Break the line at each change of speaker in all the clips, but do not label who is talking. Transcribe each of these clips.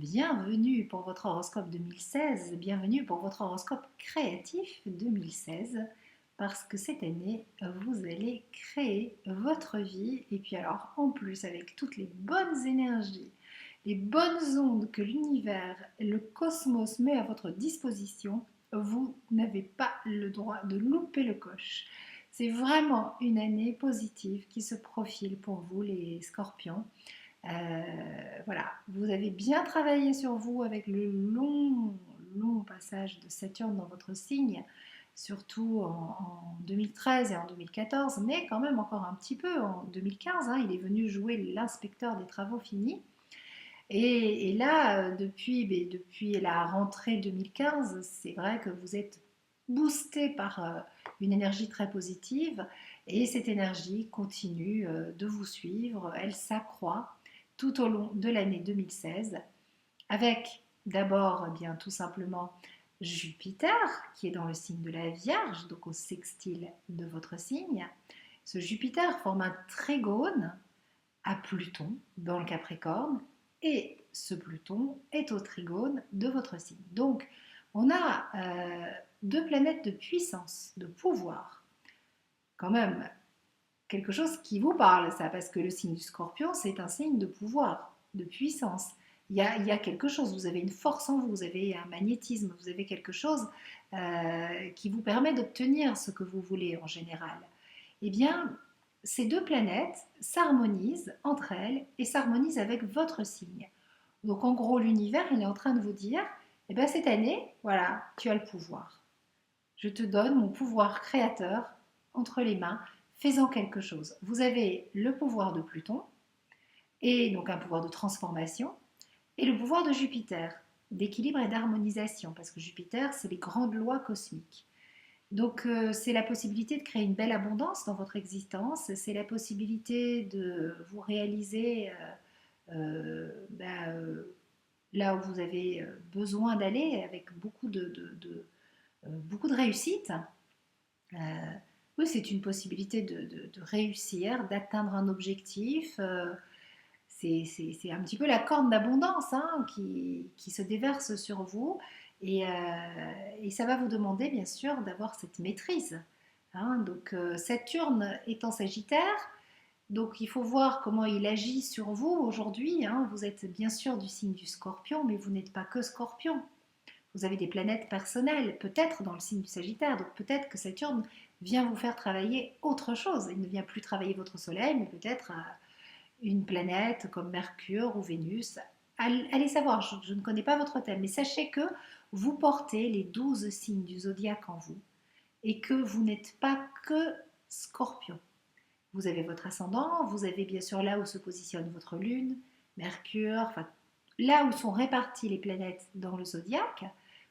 bienvenue pour votre horoscope 2016, bienvenue pour votre horoscope créatif 2016, parce que cette année, vous allez créer votre vie, et puis alors en plus avec toutes les bonnes énergies, les bonnes ondes que l'univers, le cosmos met à votre disposition, vous n'avez pas le droit de louper le coche. C'est vraiment une année positive qui se profile pour vous les scorpions. Voilà, vous avez bien travaillé sur vous avec le long passage de Saturne dans votre signe, surtout en 2013 et en 2014, mais quand même encore un petit peu en 2015, hein, il est venu jouer l'inspecteur des travaux finis. Et là, depuis la rentrée 2015, c'est vrai que vous êtes boosté par une énergie très positive et cette énergie continue de vous suivre, elle s'accroît tout au long de l'année 2016 avec d'abord bien tout simplement Jupiter qui est dans le signe de la Vierge, donc au sextile de votre signe. Ce Jupiter forme un trigone à Pluton dans le Capricorne et ce Pluton est au trigone de votre signe. Donc on a deux planètes de puissance, de pouvoir. Quand même quelque chose qui vous parle ça, parce que le signe du Scorpion c'est un signe de pouvoir, de puissance. Il y a quelque chose, vous avez une force en vous, vous avez un magnétisme, vous avez quelque chose qui vous permet d'obtenir ce que vous voulez en général. Eh bien, ces deux planètes s'harmonisent entre elles et s'harmonisent avec votre signe. Donc en gros, l'univers, il est en train de vous dire, eh bien cette année, voilà, tu as le pouvoir. Je te donne mon pouvoir créateur entre les mains, fais-en quelque chose. Vous avez le pouvoir de Pluton, et donc un pouvoir de transformation, et le pouvoir de Jupiter, d'équilibre et d'harmonisation, parce que Jupiter, c'est les grandes lois cosmiques. Donc c'est la possibilité de créer une belle abondance dans votre existence, c'est la possibilité de vous réaliser là où vous avez besoin d'aller avec beaucoup de réussite. Euh, oui, c'est une possibilité de réussir, d'atteindre un objectif. C'est un petit peu la corne d'abondance hein, qui se déverse sur vous et, et, ça va vous demander bien sûr d'avoir cette maîtrise. Hein. Donc Saturne est en Sagittaire, donc il faut voir comment il agit sur vous aujourd'hui. Hein. Vous êtes bien sûr du signe du Scorpion, mais vous n'êtes pas que Scorpion. Vous avez des planètes personnelles, peut-être dans le signe du Sagittaire, donc peut-être que Saturne vient vous faire travailler autre chose. Il ne vient plus travailler votre Soleil, mais peut-être une planète comme Mercure ou Vénus. Allez savoir, je ne connais pas votre thème, mais sachez que vous portez les 12 signes du zodiaque en vous et que vous n'êtes pas que Scorpion. Vous avez votre ascendant, vous avez bien sûr là où se positionne votre lune, Mercure, enfin là où sont réparties les planètes dans le zodiaque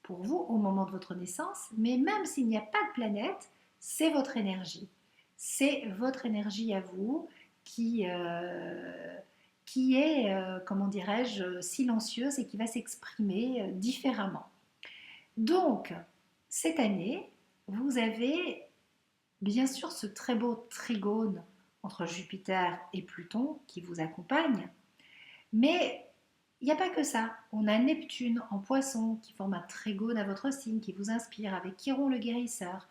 pour vous au moment de votre naissance, mais même s'il n'y a pas de planète, c'est votre énergie. C'est votre énergie à vous qui est, comment dirais-je, silencieuse et qui va s'exprimer différemment. Donc, cette année, vous avez bien sûr ce très beau trigone entre Jupiter et Pluton qui vous accompagne, mais il n'y a pas que ça. On a Neptune en poisson qui forme un trigone à votre signe, qui vous inspire, avec Chiron le guérisseur.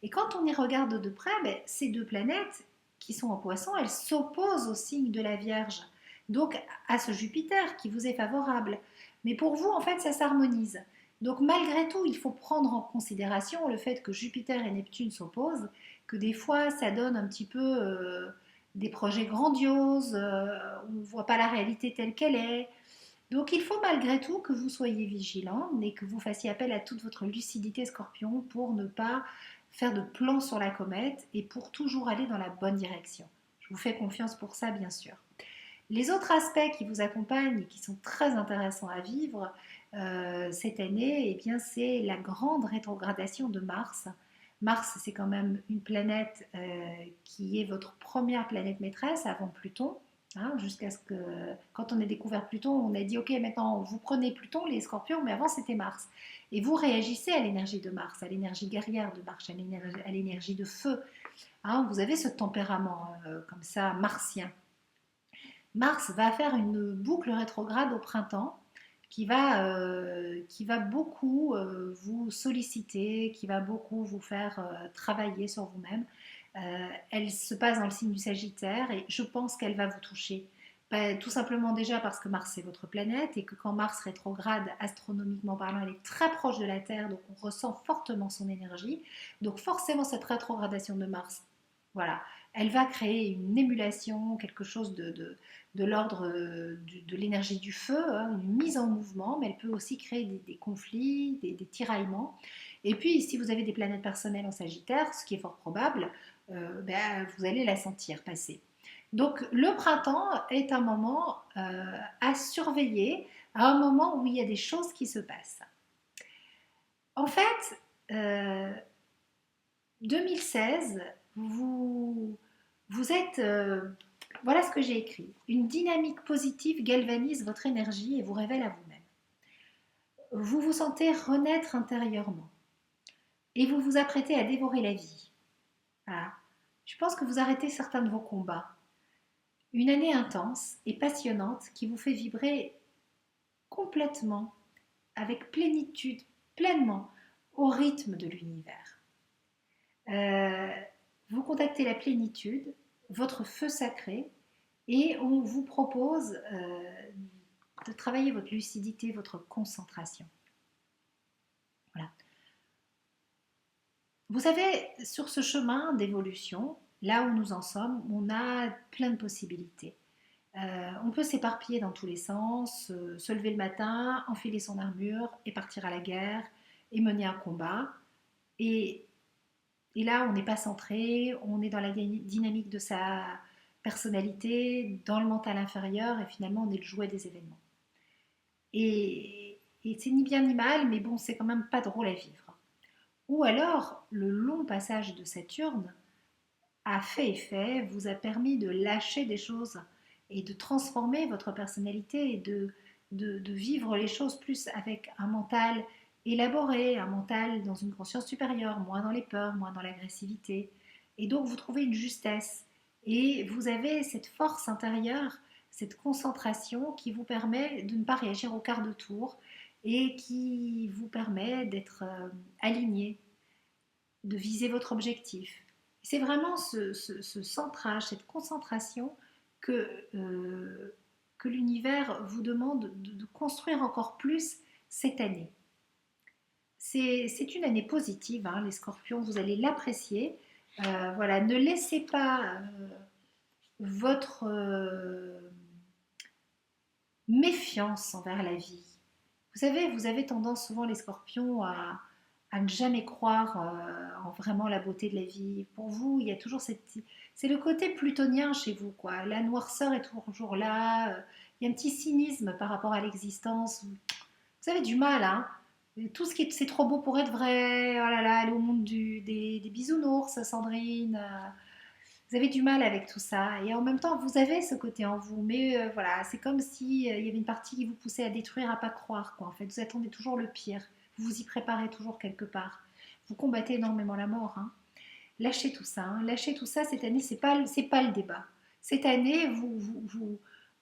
Et quand on y regarde de près, ces deux planètes qui sont en poisson, elles s'opposent au signe de la Vierge. Donc à ce Jupiter qui vous est favorable. Mais pour vous, en fait, ça s'harmonise. Donc malgré tout, il faut prendre en considération le fait que Jupiter et Neptune s'opposent, que des fois ça donne un petit peu des projets grandioses, on ne voit pas la réalité telle qu'elle est. Donc il faut malgré tout que vous soyez vigilant et que vous fassiez appel à toute votre lucidité Scorpion pour ne pas faire de plans sur la comète et pour toujours aller dans la bonne direction. Je vous fais confiance pour ça bien sûr. Les autres aspects qui vous accompagnent et qui sont très intéressants à vivre cette année, eh bien, c'est la grande rétrogradation de Mars. Mars, c'est quand même une planète qui est votre première planète maîtresse avant Pluton. Hein, jusqu'à ce que, quand on a découvert Pluton, on a dit ok, maintenant vous prenez Pluton, les scorpions, mais avant c'était Mars. Et vous réagissez à l'énergie de Mars, à l'énergie guerrière de Mars, à l'énergie de feu. Hein, vous avez ce tempérament comme ça martien. Mars va faire une boucle rétrograde au printemps qui va beaucoup vous solliciter, qui va beaucoup vous faire travailler sur vous-même. Elle se passe dans le signe du Sagittaire et je pense qu'elle va vous toucher. Tout simplement déjà parce que Mars est votre planète et que quand Mars rétrograde, astronomiquement parlant, elle est très proche de la Terre, donc on ressent fortement son énergie. Donc forcément cette rétrogradation de Mars, voilà, elle va créer une émulation, quelque chose de l'ordre de l'énergie du feu, hein, une mise en mouvement, mais elle peut aussi créer des conflits, des tiraillements. Et puis si vous avez des planètes personnelles en Sagittaire, ce qui est fort probable, vous allez la sentir passer. Donc le printemps est un moment à surveiller, à un moment où il y a des choses qui se passent. En fait, 2016, vous êtes, voilà ce que j'ai écrit, une dynamique positive galvanise votre énergie et vous révèle à vous-même. Vous vous sentez renaître intérieurement et vous vous apprêtez à dévorer la vie. Voilà. Je pense que vous arrêtez certains de vos combats. Une année intense et passionnante qui vous fait vibrer complètement, avec plénitude, pleinement, au rythme de l'univers. Euh, vous contactez la plénitude, votre feu sacré, et on vous propose de travailler votre lucidité, votre concentration. Voilà. Vous savez, sur ce chemin d'évolution, là où nous en sommes, on a plein de possibilités. On peut s'éparpiller dans tous les sens, se lever le matin, enfiler son armure et partir à la guerre et mener un combat. Et, et là, on n'est pas centré, on est dans la dynamique de sa personnalité, dans le mental inférieur et finalement on est le jouet des événements. Et c'est ni bien ni mal, mais bon, c'est quand même pas drôle à vivre. Ou alors, le long passage de Saturne a fait effet, vous a permis de lâcher des choses et de transformer votre personnalité et de vivre les choses plus avec un mental élaboré, un mental dans une conscience supérieure, moins dans les peurs, moins dans l'agressivité. Et donc vous trouvez une justesse et vous avez cette force intérieure, cette concentration qui vous permet de ne pas réagir au quart de tour et qui vous permet d'être aligné, de viser votre objectif. C'est vraiment ce centrage, cette concentration que, que l'univers vous demande de construire encore plus cette année. C'est une année positive, hein, les scorpions, vous allez l'apprécier. Voilà, ne laissez pas votre méfiance envers la vie. Vous savez, vous avez tendance souvent les scorpions à ne jamais croire en vraiment la beauté de la vie. Pour vous, il y a toujours cette... C'est le côté plutonien chez vous, quoi. La noirceur est toujours là. Il y a un petit cynisme par rapport à l'existence. Vous avez du mal, hein. Tout ce qui est... C'est trop beau pour être vrai. Oh là là, aller au monde des bisounours, Sandrine. Vous avez du mal avec tout ça. Et en même temps, vous avez ce côté en vous. Mais voilà, c'est comme si il y avait une partie qui vous poussait à détruire, à pas croire, quoi. En fait, vous attendez toujours le pire. Vous vous y préparez toujours quelque part. Vous combattez énormément la mort, hein. Lâchez tout ça, hein. Lâchez tout ça cette année, c'est pas le débat. Cette année,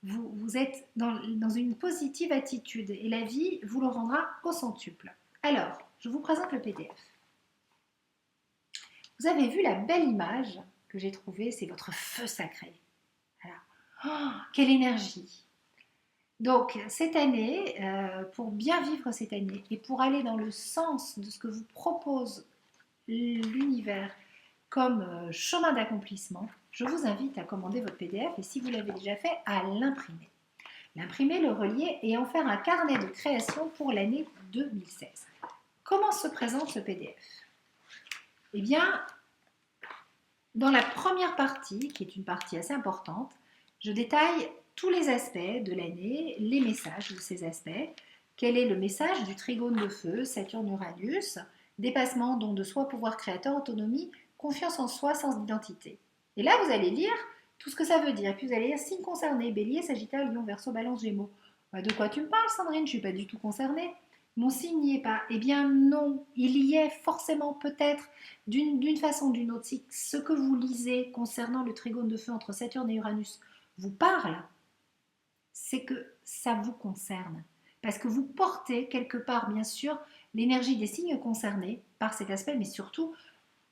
vous êtes dans une positive attitude et la vie vous le rendra au centuple. Alors, je vous présente le PDF. Vous avez vu la belle image que j'ai trouvée, c'est votre feu sacré. Voilà. Oh, quelle énergie! Donc, cette année, pour bien vivre cette année et pour aller dans le sens de ce que vous propose l'univers comme chemin d'accomplissement, je vous invite à commander votre PDF et si vous l'avez déjà fait, à l'imprimer. L'imprimer, le relier et en faire un carnet de création pour l'année 2016. Comment se présente ce PDF? Eh bien, dans la première partie, qui est une partie assez importante, je détaille tous les aspects de l'année, les messages de ces aspects. Quel est le message du trigone de feu, Saturne-Uranus? Dépassement, don de soi, pouvoir créateur, autonomie, confiance en soi, sens d'identité. Et là, vous allez lire tout ce que ça veut dire. Et puis vous allez lire signe concerné, Bélier, Sagittaire, Lion, Verseau, Balance, Gémeaux. De quoi tu me parles, Sandrine? Je ne suis pas du tout concernée. Mon signe n'y est pas. Eh bien non, il y est forcément peut-être d'une façon ou d'une autre. Si ce que vous lisez concernant le trigone de feu entre Saturne et Uranus vous parle, c'est que ça vous concerne. parce que vous portez quelque part, bien sûr, l'énergie des signes concernés par cet aspect, mais surtout,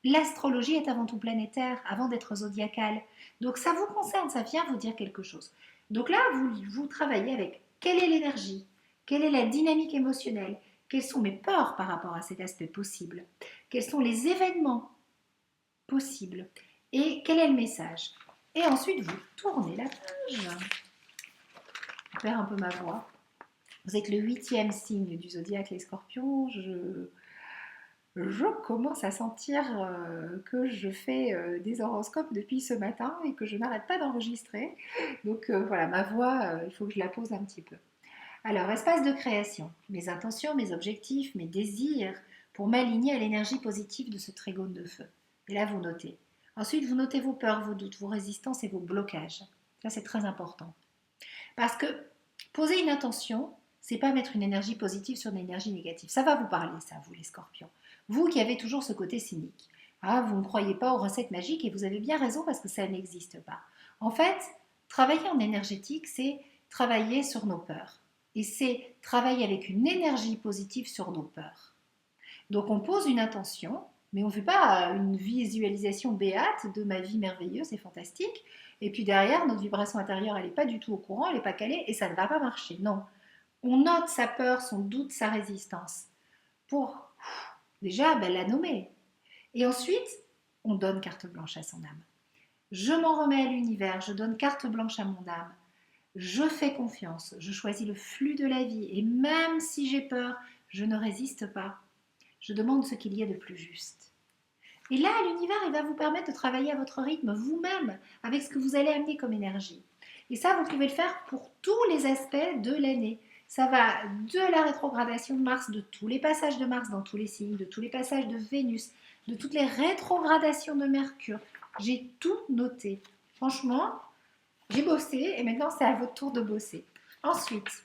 l'astrologie est avant tout planétaire, avant d'être zodiacale. Donc ça vous concerne, ça vient vous dire quelque chose. Donc là, vous travaillez avec quelle est l'énergie, quelle est la dynamique émotionnelle, quelles sont mes peurs par rapport à cet aspect possible, quels sont les événements possibles et quel est le message. Et ensuite, vous tournez la page. Je perds un peu ma voix. Vous êtes le 8e signe du zodiaque, les scorpions. Je commence à sentir que je fais des horoscopes depuis ce matin et que je n'arrête pas d'enregistrer. Donc voilà, ma voix, il faut que je la pose un petit peu. Alors, espace de création. Mes intentions, mes objectifs, mes désirs pour m'aligner à l'énergie positive de ce trigone de feu. Et là, vous notez. Ensuite, vous notez vos peurs, vos doutes, vos résistances et vos blocages. Ça, c'est très important. Parce que poser une intention, c'est pas mettre une énergie positive sur une énergie négative. Ça va vous parler, ça, vous les scorpions. Vous qui avez toujours ce côté cynique. Ah, vous ne croyez pas aux recettes magiques et vous avez bien raison parce que ça n'existe pas. En fait, travailler en énergétique, c'est travailler sur nos peurs. Et c'est travailler avec une énergie positive sur nos peurs. Donc on pose une intention, mais on ne fait pas une visualisation béate de ma vie merveilleuse et fantastique. Et puis derrière, notre vibration intérieure, elle n'est pas du tout au courant, elle n'est pas calée et ça ne va pas marcher. Non. On note sa peur, son doute, sa résistance pour déjà la nommer. Et ensuite, on donne carte blanche à son âme. Je m'en remets à l'univers, je donne carte blanche à mon âme. Je fais confiance, je choisis le flux de la vie et même si j'ai peur, je ne résiste pas. Je demande ce qu'il y a de plus juste. Et là, l'univers, il va vous permettre de travailler à votre rythme vous-même, avec ce que vous allez amener comme énergie. Et ça, vous pouvez le faire pour tous les aspects de l'année. Ça va de la rétrogradation de Mars, de tous les passages de Mars dans tous les signes, de tous les passages de Vénus, de toutes les rétrogradations de Mercure. J'ai tout noté. Franchement, j'ai bossé et maintenant c'est à votre tour de bosser. Ensuite,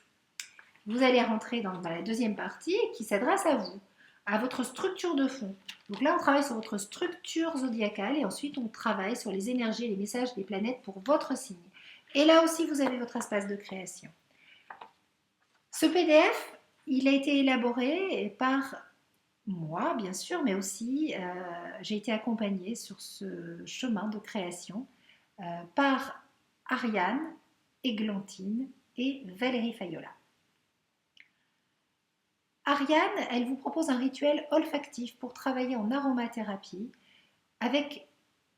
vous allez rentrer dans la deuxième partie qui s'adresse à vous, à votre structure de fond. Donc là, on travaille sur votre structure zodiacale et ensuite on travaille sur les énergies et les messages des planètes pour votre signe. Et là aussi, vous avez votre espace de création. Ce PDF, il a été élaboré par moi, bien sûr, mais aussi j'ai été accompagnée sur ce chemin de création par Ariane, Églantine et Valérie Fayola. Ariane, elle vous propose un rituel olfactif pour travailler en aromathérapie avec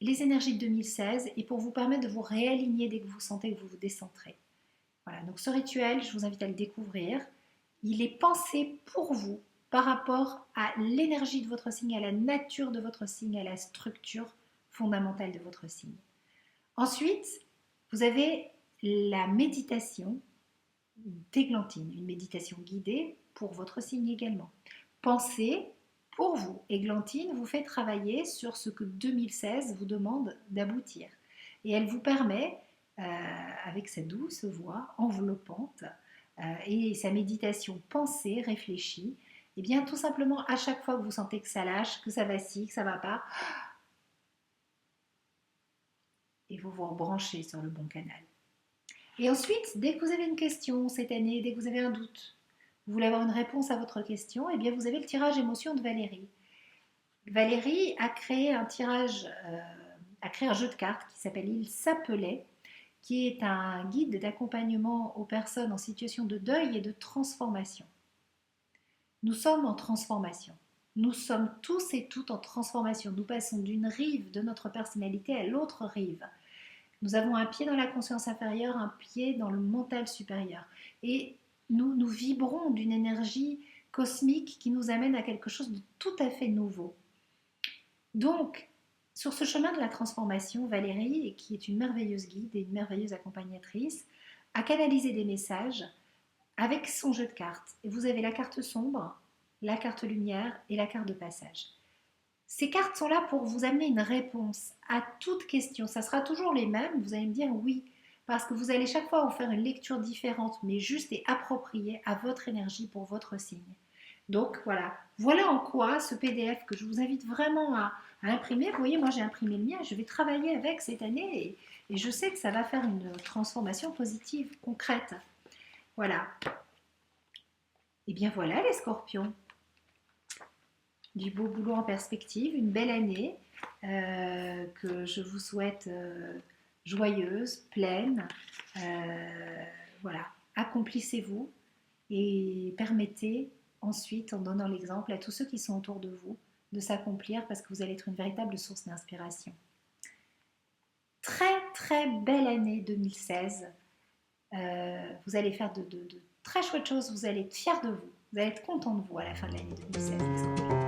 les énergies de 2016 et pour vous permettre de vous réaligner dès que vous sentez que vous vous décentrez. Voilà, donc ce rituel, je vous invite à le découvrir. Il est pensé pour vous par rapport à l'énergie de votre signe, à la nature de votre signe, à la structure fondamentale de votre signe. Ensuite, vous avez la méditation d'Églantine, une méditation guidée pour votre signe également. Pensez pour vous. Églantine vous fait travailler sur ce que 2016 vous demande d'aboutir. Et elle vous permet, avec sa douce voix enveloppante et sa méditation pensée, réfléchie, et bien tout simplement à chaque fois que vous sentez que ça lâche, que ça vacille, que ça ne va pas, et vous vous rebranchez sur le bon canal. Et ensuite, dès que vous avez une question cette année, dès que vous avez un doute, vous voulez avoir une réponse à votre question, et bien vous avez le tirage émotion de Valérie. Valérie a créé un jeu de cartes qui s'appelle Il s'appelait, qui est un guide d'accompagnement aux personnes en situation de deuil et de transformation. Nous sommes en transformation. Nous sommes tous et toutes en transformation. Nous passons d'une rive de notre personnalité à l'autre rive. Nous avons un pied dans la conscience inférieure, un pied dans le mental supérieur. Et nous vibrons d'une énergie cosmique qui nous amène à quelque chose de tout à fait nouveau. Donc, sur ce chemin de la transformation, Valérie, qui est une merveilleuse guide et une merveilleuse accompagnatrice, a canalisé des messages avec son jeu de cartes. Et vous avez la carte sombre, la carte lumière et la carte de passage. Ces cartes sont là pour vous amener une réponse à toute question. Ça sera toujours les mêmes, vous allez me dire oui, parce que vous allez chaque fois en faire une lecture différente, mais juste et appropriée à votre énergie pour votre signe. Donc voilà en quoi ce PDF que je vous invite vraiment à imprimer. Vous voyez, moi j'ai imprimé le mien, je vais travailler avec cette année et je sais que ça va faire une transformation positive, concrète. Voilà. Et bien voilà les scorpions, du beau boulot en perspective, une belle année que je vous souhaite joyeuse, pleine. Voilà, accomplissez-vous et permettez ensuite, en donnant l'exemple à tous ceux qui sont autour de vous, de s'accomplir parce que vous allez être une véritable source d'inspiration. Très très belle année 2016. Vous allez faire de très chouettes choses, vous allez être fiers de vous, vous allez être content de vous à la fin de l'année 2016.